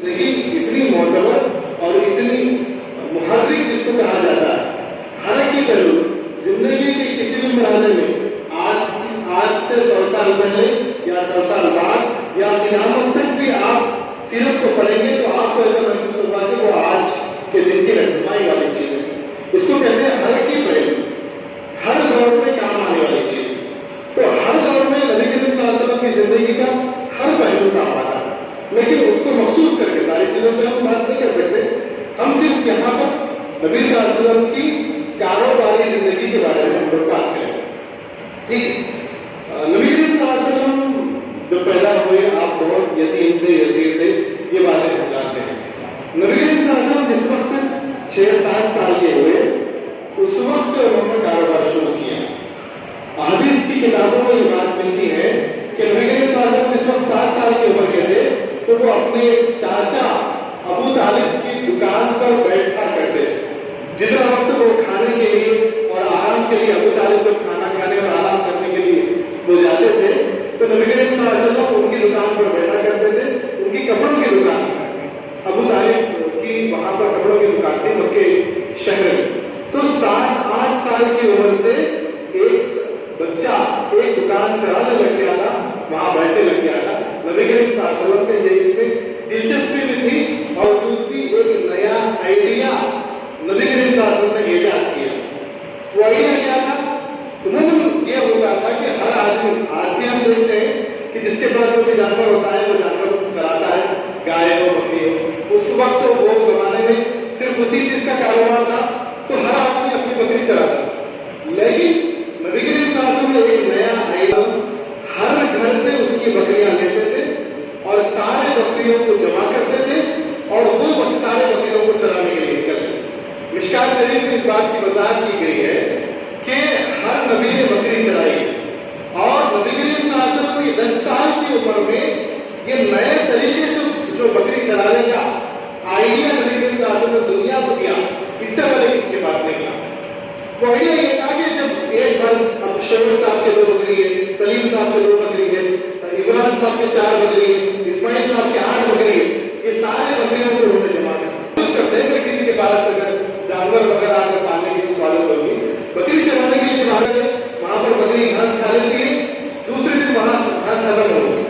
لیکن اتنی معتبر اور اتنی محرک جس کو کہا جاتا ہے، ہر ایک پہلو زندگی کے کسی بھی مرحلے میں آج سے 100 سال پہلے یا 100 سال بعد یا قیامت تک بھی آپ سیرت کو پڑھیں گے تو آپ کو ایسا محسوس ہوگا کہ وہ آج کے دن کی رہنمائی والی چیز ہے. اس کو کہتے ہیں ہر ایک پہلو، ہر دور میں کام آنے والی چیز. تو ہر دور میں نبی کریم صلی اللہ علیہ وسلم کی زندگی کا ہر پہلو کام آتا ہے، لیکن اس کو مخصوص کر کے ساری چیزوں پہ ہم بات نہیں کر سکتے. ہم صرف یہاں پر نبی صلی اللہ علیہ وسلم کی کاروباری زندگی کے بارے میں ہم لوگ بات کریں. ٹھیک، نبی کریم صلی اللہ علیہ وسلم جب پیدا ہوئے آپ بہت یتیم تھے، یسیر تھے، یہ باتیں ہم جانتے ہیں. نبی کریم صلی اللہ علیہ وسلم جس وقت 6-7 سال کے ہوئے اس وقت سے انہوں نے کاروبار شروع کیا. حدیث کی کتابوں میں یہ بات ملتی ہے کہ نبی کریم صلی اللہ علیہ وسلم جس وقت 7 سال کی عمر کے تھے تو وہ اپنے چاچا ابو طالب کی دکان پر بیٹھا کرتے. جتنا وقت وہ کھانے کے لیے اور آرام کے لیے ابو طالب کو کھانا کھانے اور آرام کرنے کے لیے وہ جاتے تھے تو نبی کریم صلی اللہ علیہ وسلم ان کی دکان پر بیٹھا کرتے تھے. ان کی کپڑوں کی دکان، ابو طالب کی وہاں پر کپڑوں کی دکان تھی مکے شہر میں. تو 7-8 سال کی عمر سے ایک بچہ ایک دکان چلانے لگ گیا تھا، وہاں بیٹھنے لگ گیا تھا. نبی کریم صلی اللہ علیہ وسلم کے یہ اس میں دلچسپی بھی تھی اور بھی ایک نیا آئیڈیا نبی کریم صلی اللہ علیہ وسلم نے ایجاد کیا. وہ آئیڈیا کیا تھا؟ عموماً یہ ہوتا تھا کہ ہر آدمی، آج بھی ہم دیکھتے ہیں کہ جس کے پاس جو بھی جانور ہوتا ہے وہ جانور چلاتا ہے، گائے ہو بکری ہو. اس وقت وہ زمانے میں صرف اسی چیز کا کاروبار تھا تو ہر آدمی اپنی بکری چلاتا تھا. لیکن نبی کریم صلی اللہ علیہ وسلم نے ایک نیا آئیڈیا، ہر گھر سے اس کی بکریاں لیتے تھے اور سارے بکریوں کو جمع کرتے تھے اور وہ سارے بکریوں کو چلانے کے لیے نکلتے. مشکات شریف میں اس بات کی وضاحت کی گئی ہے کہ ہر نبی نے بکری چلائی اور نبی کریم صلی اللہ علیہ وسلم کی 10 سال کی عمر میں یہ نئے طریقے سے جو بکری چلانے کا آئیڈیا نبی کریم صلی اللہ علیہ وسلم نے دنیا کو دیا، اس سے پہلے کسی کے پاس نہیں تھا. وہ آئیڈیا یہ تھا کہ جب ایک بار اب شعیب صاحب کے 2 بکری ہے، سلیم صاحب کے 2 بکری ہے، عمران صاحب کے 4 بکری ہے، اسماعیل صاحب کے 8 بکری ہے، یہ سارے بکریوں کو انہوں نے جمع کرتے ہیں. کسی کے پاس اگر جانور وغیرہ اگر پالنے کی سہولت ہوگی، بکری چلانے کے لیے باہر ہے، وہاں پر بکری گھاس کھا لیتی ہے، دوسرے دن وہاں گھاس ختم ہوگی،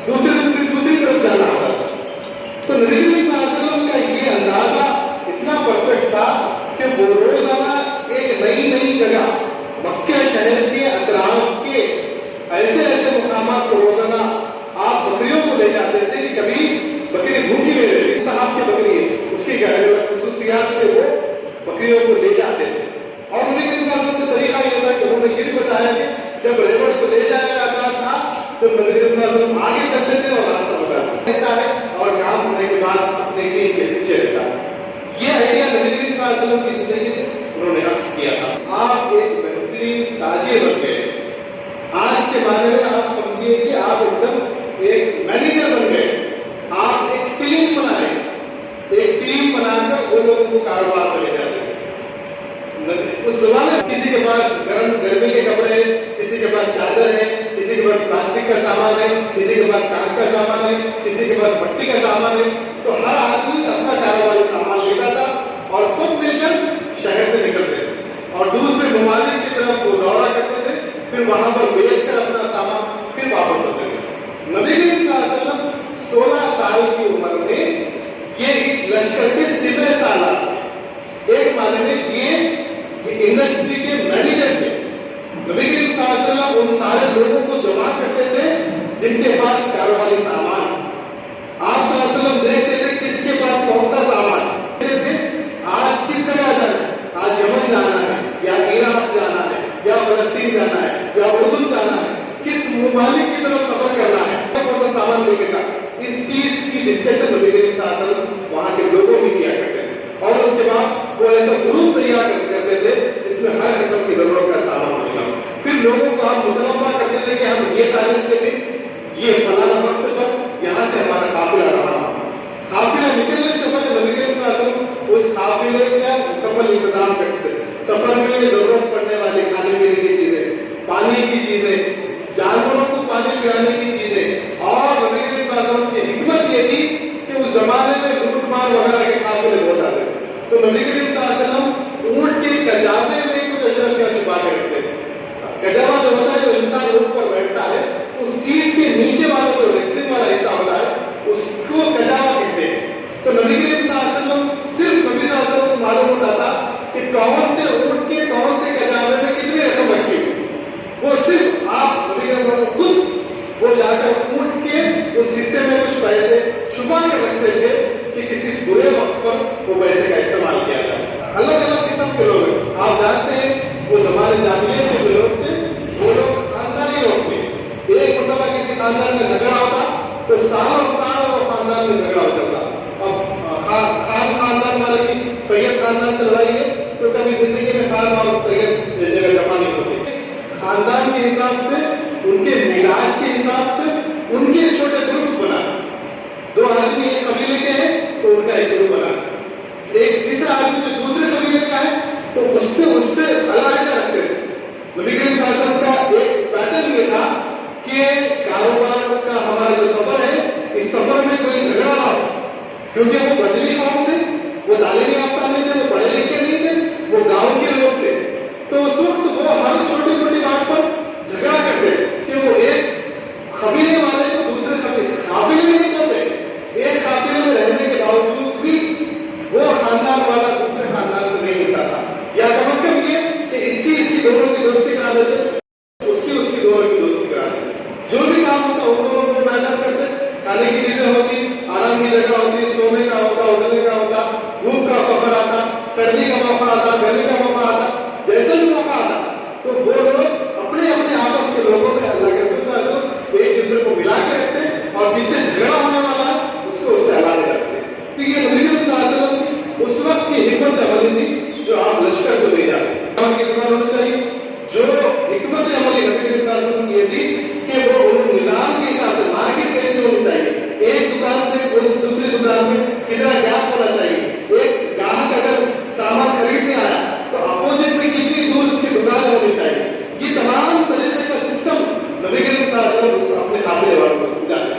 دوسرے دن پھر دوسری طرف جانا ہوتا ہے. تو نبی کریم صلی اللہ علیہ وسلم کا یہ اندازہ اتنا پرفیکٹ تھا کہ وہ روزانہ ایک نئی جگہ مکہ شہر کے اطراف کے ایسے مقامات کو روزانہ آپ بکریوں کو لے جاتے تھے کہ کبھی بکری بھوکی نہیں رہتی. صاحب کی بکری ہے، اس کی خصوصیات سے وہ بکریوں کو لے جاتے تھے. اور نبی کریم صلی اللہ علیہ وسلم کا طریقہ یہ تھا کہ انہوں نے یہ بھی بتایا کہ جب ریوڑ کو لے جایا جاتا تھا تو نبی کریم صلی اللہ علیہ وسلم آگے چلتے تھے اور راستہ بتاتا ہے اور کام ہونے کے بعد اپنے ٹیم کے پیچھے رہتا ہے. یہ آئیڈیا نبی کریم صلی اللہ علیہ وسلم کی زندگی سے انہوں نے عکس کیا تھا. آپ ایک بہترین تاجر بن گئے. آج کے بارے میں آپ سمجھیے کہ آپ ایک دم ایک مینیجر بن گئے. آپ ایک ٹیم بنائے، ایک ٹیم بنا کر وہ لوگوں کو کاروبار میں لے جاتے ہیں. اس زمانے میں کسی کے پاس گرمی کے کپڑے، کسی کے پاس چادر ہے، کسی کے پاس پلاسٹک کا سامان ہے، کسی کے پاس کانچ کا سامان ہے، کسی کے پاس مٹی کا سامان ہے. تو ہر آدمی اپنا کاروباری سامان لیتا تھا اور سب مل کر شہر سے نکلتے تھے اور دوسرے ممالک کی طرف وہ دورہ کرتے تھے، پھر وہاں پر بیچ کر اپنا سامان پھر واپس آتے تھے. نبی کریم صلی اللہ علیہ وسلم 16 سال کی عمر میں یہ اس لشکر کے سپہ سالار، ایک معنی میں یہ انڈسٹری کے مینیجر تھے. نبی کریم صلی اللہ علیہ وسلم ان سارے لوگوں کو جمع کرتے تھے جن کے پاس کاروباری سامان. آپ صلی اللہ علیہ وسلم دیکھتے تھے کس کے پاس کون سا سامان تھے. آج کس جگہ جانا ہے، آج یمن جانا ہے یا عراق جانا ہے یا فلسطین جانا ہے یا اردن جانا ہے، کس ممالک کی طرف سفر کرنا ہے، کون سا سامان لے کے کا، اس چیز کی ڈسکشن نبی کریم صلی اللہ علیہ وسلم وہاں کے لوگوں میں کیا کرتے تھے. اور اس کے بعد وہ ایسا گروپ تیار کرتے تھے جس میں ہر قسم کی ضرورت کا سامان ہوگا. پھر لوگوں کو آپ مطالبہ کرتے تھے کہ ہم یہ تعلیم کے تھے، یہ فلانا وقت پر یہاں سے ہمارا قافلہ رہا. قافلہ نکلنے سے پہلے نبی کریم صلی اللہ علیہ وسلم اس قافلے کا مکمل انتظام کرتے تھے. سفر میں ضرورت پڑنے والی کھانے پینے کی چیزیں، پانی کی چیزیں، جانوروں کو پانی پلانے کی چیزیں. اور نبی کریم صلی اللہ علیہ وسلم کی حکمت یہ تھی کہ اس زمانے میں वगैरह के काफिले बहुत आते थे। तो नबी करीम सल्लल्लाहु अलैहि वसल्लम ऊंट के कजावे में कुछ अशरफियां छुपा के रखते थे। कजावा जो होता है, जो इंसान ऊंट पर बैठता है, उस सीट के नीचे वाला जो रेक्सिन वाला हिस्सा होता है, उसको कजावा कहते हैं। तो नबी करीम सल्लल्लाहु अलैहि वसल्लम सिर्फ नबी सल्लल्लाहु अलैहि वसल्लम को मालूम होता था कि कौन से ऊंट के कौन से कजावे में कितनी रकम रखी हुई। वो सिर्फ आप नबी करीम सल्लल्लाहु अलैहि वसल्लम खुद वो जाकर ऊंट के उस हिस्से में कुछ पैसे छुपा के रखते थे कि किसी बुरे वक्त पर वो पैसे का इस्तेमाल किया जाए। अलग अलग किस्म के लोग हैं, आप जानते हैं वो ज़माने जाहिलियत के जो लोग थे, वो लोग खानदानी लोग थे। एक मतलब किसी खानदान में झगड़ा होता तो सालों साल वो खानदान में झगड़ा हो जाता। अब खान खानदान वाले की सैयद खानदान से लड़ाई है तो कभी जिंदगी में खान और सैयद जगह जमा नहीं होती। खानदान के हिसाब से, उनके मिजाज के हिसाब से उनके छोटे ग्रुप बना। दो आदमी एक कबीले के हैं तो उनका एक ग्रुप बना, एक तीसरा आदमी जो दूसरे कबीले का है तो उससे अलग रखते थे। नबी करीम सल्लल्लाहु अलैहि वसल्लम का एक पैटर्न ये था कि कारोबार का हमारा जो सफर है, इस सफर में कोई झगड़ा ना हो, क्योंकि वो बदली कौम थे, वो तालीम याफ्ता नहीं थे, वो पढ़े लिखे नहीं थे, वो गांव के लोग थे। तो उस वक्त वो हर छोटी छोटी बात पर झगड़ा करते कि वो एक कबीले वाले को दूसरे काबिले में नहीं होते, एक काबिले में रहने के बावजूद भी वो खानदान वाला दूसरे खानदान से नहीं मिलता था, या कम से कम ये कि इसकी दोनों की दोस्ती करा देते, उसकी दोनों की दोस्ती करा देते। जो भी काम होता उन दोनों को मैनेज करते, खाने की चीजें होती, आराम की जगह होती, सोने का होता, उठने का होता, धूप का सफर आता, सर्दी का मौका आता, गर्मी का मौका आता, जैसा भी मौका आता, तो वो लोग अपने अपने आपस के लोगों में अल्लाह के रसूल सल्लल्लाहु अलैहि वसल्लम एक दूसरे को मिला के रखते और जिससे झगड़ा होने वाला उसको उससे अलग रखते। तो ये नबी करीम सल्लल्लाहु अलैहि वसल्लम उस वक्त की हिकमत अमली थी जो आप लश्कर को ले जाते। की दुकान होनी चाहिए, जो हिकमत अमली नबी करीम सल्लल्लाहु अलैहि वसल्म की ये थी कि वो उन निजाम के हिसाब से मार्केट कैसे होनी चाहिए, एक दुकान से दूसरी दुकान में कितना गैप होना चाहिए, एक ग्राहक अगर सामान खरीदने आया तो अपोजिट में कितनी दूर उसकी दुकान होनी चाहिए। ये तमाम तरीके का सिस्टम नबी करीम सल्लल्लाहु अलैहि वसल्लम अपने काबिले वालों को समझाते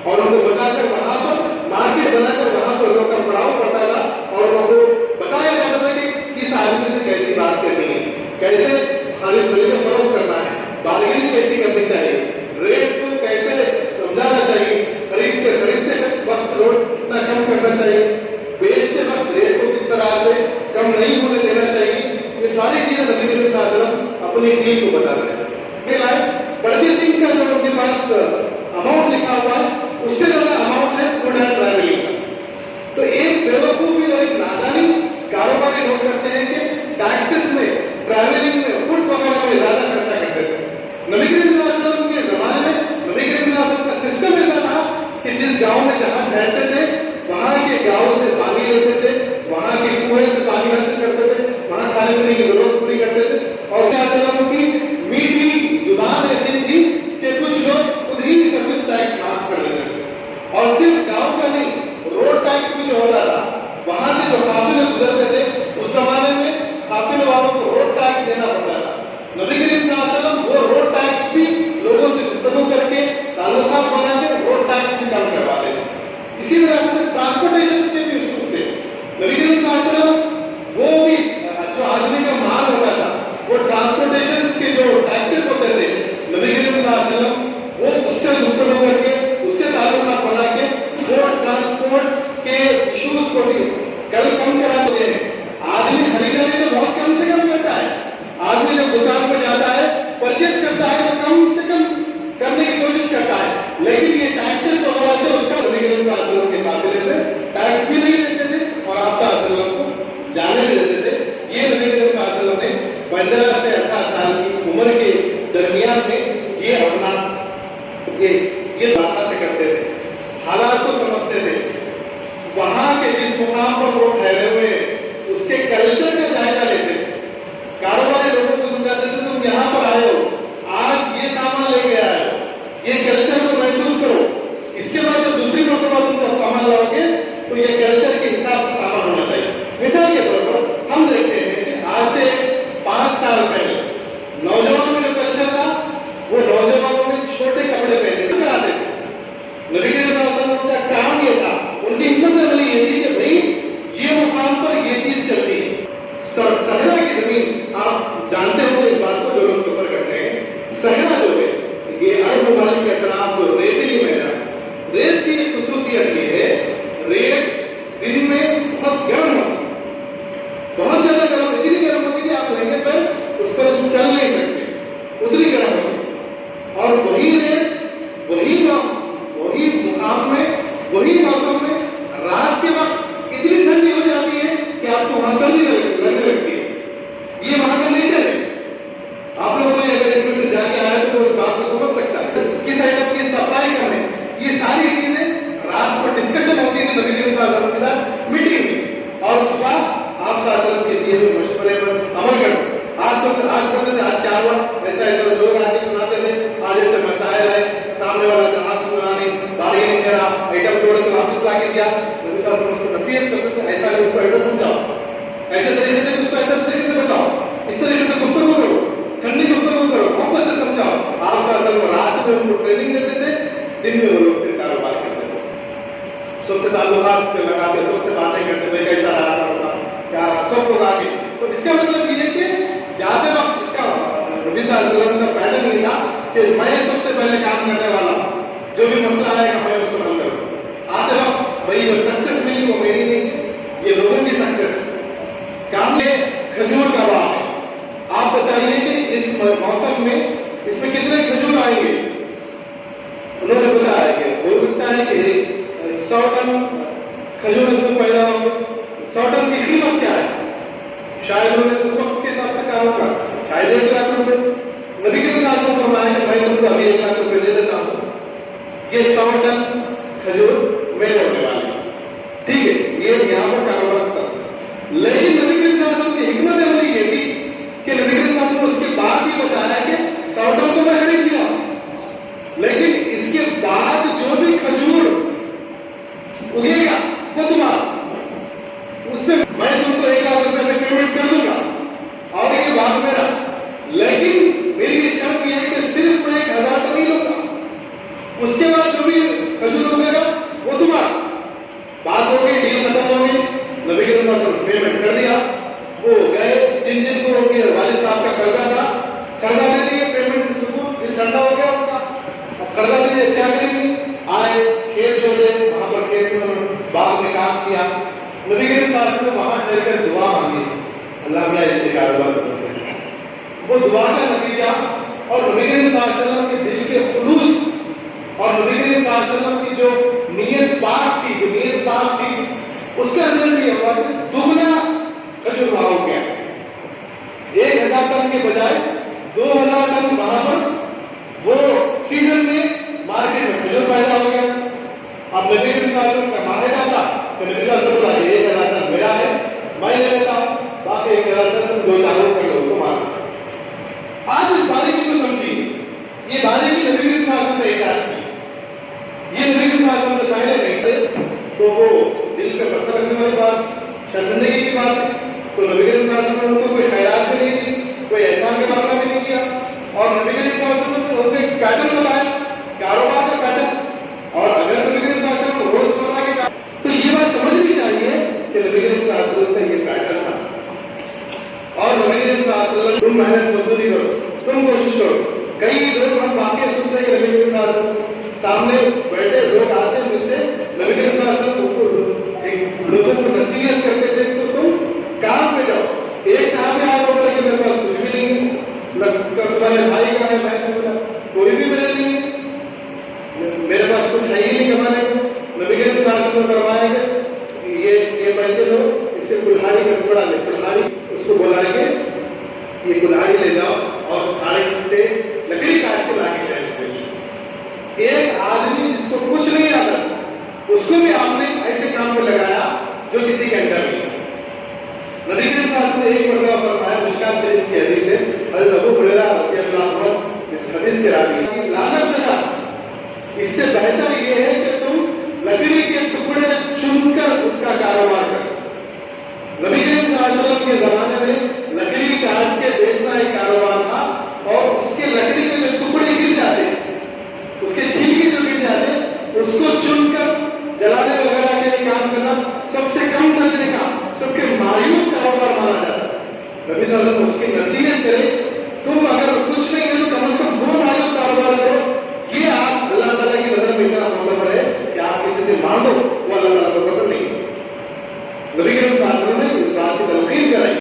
और उनको बताकर वहां पर मार्केट बनाकर वहां पर लोगों का पड़ाव पड़ता था और उनको बताया जाता था कि किस आदमी से कैसी बात करनी है, कैसे खरीद फरोख्त करना है, बार्गेनिंग कैसी करनी चाहिए, रेट को कैसे समझाना चाहिए, खरीदते वक्त रेट कितना कम करना चाहिए, बेचते वक्त रेट को किस तरह से कम नहीं होने देना चाहिए। ये सारी चीजें नबी करीम सल्लल्लाहु अलैहि वसल्लम अपनी टीम को बताते हैं। परचेसिंग का जो उनके पास अमाउंट लिखा हुआ है उससे ज्यादा अमाउंट है फूड एंड ट्रैवलिंग का। तो एक बेवकूफी और एक नादानी कारोबारी लोग करते हैं कि टैक्सेस में, ट्रैवलिंग में, फूड वगैरह में ज्यादा खर्चा करते थे। नबी करीम सल्लल्लाहु अलैहि वसल्लम के जमाने में नबी करीम सल्लल्लाहु अलैहि वसल्लम का सिस्टम ऐसा था कि जिस गांव में जहां रहते थे वहां के गांव से पानी लेते थे, वहां के कुएं से पानी हासिल करते थे, वहां खाने पीने की जरूरत पूरी करते थे। और की मीठी जुबान ऐसी थी कि कुछ लोग खुद ही सर्विस टैक्स माफ कर देते थे। और सिर्फ गांव का नहीं, रोड टैक्स भी जो होता था, वहां से जो काफिले गुजरते थे उस जमाने में काफिले वालों को रोड टैक्स देना पड़ता था। नबी करीम सल्लल्लाहु अलैहि वसल्लम वो रोड टैक्स भी लोगों से गुफ्तगू करके ताल्लुकात बना के रोड टैक्स भी कम करवाते थे। इसी तरह से ट्रांसपोर्टेशन से भी उसूल थे। नबी करीम सल्लल्लाहु अलैहि वसल्लम वो भी जो आदमी का माल होता था, वो ट्रांसपोर्टेशन के जो टैक्सेस होते थे, नबी करीम सल्लल्लाहु अलैहि वसल्लम वो उससे गुफ्तगू करके, उससे ताल्लुकात बना के वो ट्रांसपोर्ट के इश्यूज को भी कम कराते हैं। आदमी खरीदारी तो बहुत कम से कम करता है, आदमी जब दुकान पर जाता है, परचेज करता है तो कम से कम करने की कोशिश करता है, लेकिन ये टैक्सेस वगैरह से उसका नबी करीम सल्लल्लाहु अलैहि वसल्लम के काबिले से टैक्स भी नहीं देते थे और आप को जाने भी देते थे। ये नबी करीम सल्लल्लाहु अलैहि वसल्लम ने 15 से 18 साल की उम्र के दरमियान में ये अपना ये बातें करते थे, हालात को समझते थे, वहां के जिस मुकाम पर वो ठहरे हुए उसके कल्चर का जायजा लेते थे, कारोबारी लोगों को समझाते थे तुम यहाँ पर आए हो, आज ये सामान लेके आए हो, ये कल्चर को महसूस करो, इसके बाद जब दूसरी मरतबा तुम सामान लाओगे तो ये कल्चर के हिसाब से सामान होना चाहिए। मिसाल के तौर पर हम देखते हैं कि आज से 5 साल पहले नौजवानों में जो कल्चर था वो नौजवानों में छोटे कपड़े पहनते थे। नबी करीम सल्लल्लाहु अलैहि वसल्लम का काम ये था, उनकी हिम्मत अमली ये थी कि भाई जानते हो इस बात को जो लोग सफर करते हैं, सहरा जो है ये अरब ममालिक के अतराफ जो रेतीली मैदान, रेत की एक खुसूसियत ये है, रेत दिन में बहुत गर्म होती है, बहुत ज्यादा गर्म, इतनी गर्म होती है कि आप लेंगे पर उस पर चल नहीं सकते, उतनी गर्म होती है। और वही रेत वही मुकाम में, वही मौसम में रात के वक्त इतनी ठंडी हो जाती है कि आपको वहां सर्दी लगने लगती है। ये वहां का नेचर है। आप लोग कोई अगर इसमें से जाके आए तो उस बात को समझ सकता है। किस आइटम की सप्लाई करने, ये सारी चीजें रात को डिस्कशन होती है नबी करीम सल्लल्लाहु अलैहि वसल्लम के साथ मीटिंग में, और उस बात आप सल्लल्लाहु के दिए हुए मशवरे पर अमल करो। आज पता थे आज क्या हुआ, ऐसा लोग आके सुनाते थे, आज ऐसे मसाइल है, सामने वाला का हाथ सुना नहीं, बारी नहीं करा, आइटम तोड़ के वापस ला के दिया। नबी साहब ने उसको नसीहत करते थे, ऐसा नहीं, उसको ऐसा समझाओ, ऐसे तरीके से उसको ऐसा तरीके से बताओ, इस तरीके से गुफ्तगू करो, ठंडी गुफ्तगू करो, मोहब्बत से समझाओ। आप सल्लल्लाहु रात में उनको ट्रेनिंग देते थे, दिन में वो लोग फिर कारोबार करते थे, सबसे ताल्लुकात लगाते, सबसे बातें करते थे, कैसा रहा होता क्या सबको लाके। तो इसका मतलब ये है कि जाते वक्त इसका नबी सल्लल्लाहु अलैहि वसल्लम का पैटर्न नहीं था कि मैं सबसे पहले काम करने वाला, जो भी मसला आएगा मैं उसको हल करूं। आते वक्त भाई जो सक्सेस मिली वो मेरी नहीं, ये लोगों की सक्सेस। काम में खजूर का बाग है, आप बताइए कि इस मौसम में इसमें कितने खजूर आएंगे। उन्होंने बताया कि हो सकता है कि 100 टन खजूर इसमें पैदा होंगे। 100 टन की कीमत क्या है, शायद उन्होंने उस वक्त के हिसाब से कहा होगा शायद 1 लाख रुपए। नबी के साथ में फरमाया कि मैं तुमको अभी 1 लाख रुपए दे देता हूँ, ये 100 टन खजूर मेरे होने वाले, ठीक है, ये यहाँ पर कारोबार करता है। लेकिन नबी के साथ की हिकमत अमली ये थी कि नबी के साथ ने उसके बाद ही बताया कि 100 टन तो मैं खरीद लिया, लेकिन इसके बाद जो भी खजूर उगेगा वो तुम्हारा, उसमें मैं तुमको 1 लाख रुपए में पेमेंट कर दूंगा और ये बात मेरा, लेकिन मेरी ये शर्त ये है कि सिर्फ मैं 1000 टन ही लूंगा, उसके बाद जो भी खजूर उगेगा वो तुम्हारा। बात हो गई, डील खत्म हो गई, नबी के साथ पेमेंट कर दिया, वो गए जिन को उनके वालिद साहब का कर्जा था, कर्जा दे दिए, पेमेंट से सुकून, फिर ठंडा हो गया उनका। अब कर्जा दे दिए, क्या करेंगे, आए खेत जोते, वहां पर खेत में बाग में काम किया। नबी के साथ में वहां ठहरकर दुआ मांगी, अल्लाह मियां इससे कारोबार करते, वो दुआ का नतीजा और नबी के वसल्लम के दिल के खुलूस और नबी के वसल्लम की जो नीयत पाक थी, जो नीयत साफ थी, उसका रिजल्ट ये हुआ कि दुगना खजूर वहां हो गया। 1000 टन के बजाय 2000 टन वहां पर वो सीजन में मार्केट में खजूर पैदा हो गया। अब नबी के वसल्लम का मांगेगा था तो नबी सल्लल्लाहु अलैहि वसल्लम 1000 टन मेरा है, मैं ले लेता हूं, बाकी 1000 टन तुम 2000 कर लो, तो मांगो। आज इस बारीकी को समझिए, ये बारीकी नबी के वसल्लम ने इजाद की, ये नबी के वसल्लम से पहले नहीं थे, तो वो दिल पे पत्थर रखने वाली बात, शर्मिंदगी की बात है। तो नबी के वसल्लम ने उनको कोई खैरात भी नहीं दी, कोई एहसान का मामला भी नहीं किया, और नबी के वसल्लम ने उनको एक पैटर्न बताया, कारोबार का पैटर्न। और अगर नबी के वसल्लम रोज करना के तो ये बात समझनी चाहिए कि नबी के वसल्लम का ये पैटर्न था। और नबी के वसल्लम, तुम मेहनत मजदूरी करो, तुम कोशिश करो। कई लोग हम वाकई सुनते हैं कि नबी के वसल्लम सामने बैठे लोग आते मिलते, नबी के वसल्लम लोगों को नसीहत करते थे, तो तुम काम पे जाओ। एक साहब आया बोला कि मेरे पास कुछ भी नहीं, तुम्हारे भाई का है, मैं बोला कोई भी मेरे नहीं, मेरे पास कुछ है ही नहीं कमाने को। नबी के वसल्लम ने फरमाया कि ये पैसे लो, इससे कुल्हाड़ी का टुकड़ा ले, कुल्हाड़ी उसको बुलाएंगे, ये कुल्हाड़ी ले जाओ और खाने से लकड़ी काट के लाके जाएंगे। एक आदमी जिसको कुछ नहीं आता उसको भी आपने ऐसे काम में लगाया जो किसी के अंदर नहीं। नबी के साथ में एक मरतबा फरमाया, मुश्किल शरीफ की हदीस है, हज़रत अबू हुरैरा रज़ियल्लाहु अन्हु इस हदीस के रावी हैं, लानत जगह इससे बेहतर ये है कि तुम लकड़ी के टुकड़े चुनकर उसका कारोबार करो। नबी के वसल्लम के जमाने में लकड़ी काट के बेचना एक कारोबार था, और उसके लकड़ी के जो टुकड़े गिर जाते, उसके छिलके जो गिर जाते, उसको चुनकर जलाने वगैरह के लिए काम करना सबसे कम दर्जे का, सबके मायूस कारोबार माना जाता। نبی صلی اللہ علیہ وسلم اس کی نصیحت کرے تم اگر کچھ نہیں ہے تو کم از کم 2 مالوں کاروبار کرو، یہ آپ اللہ تعالیٰ کی نظر میں اتنا معتبر ہے کہ آپ کسی سے مانگو، وہ اللہ تعالیٰ کو پسند نہیں۔ نبی کریم صلی اللہ علیہ وسلم نے اس بات کی تلقین کرائی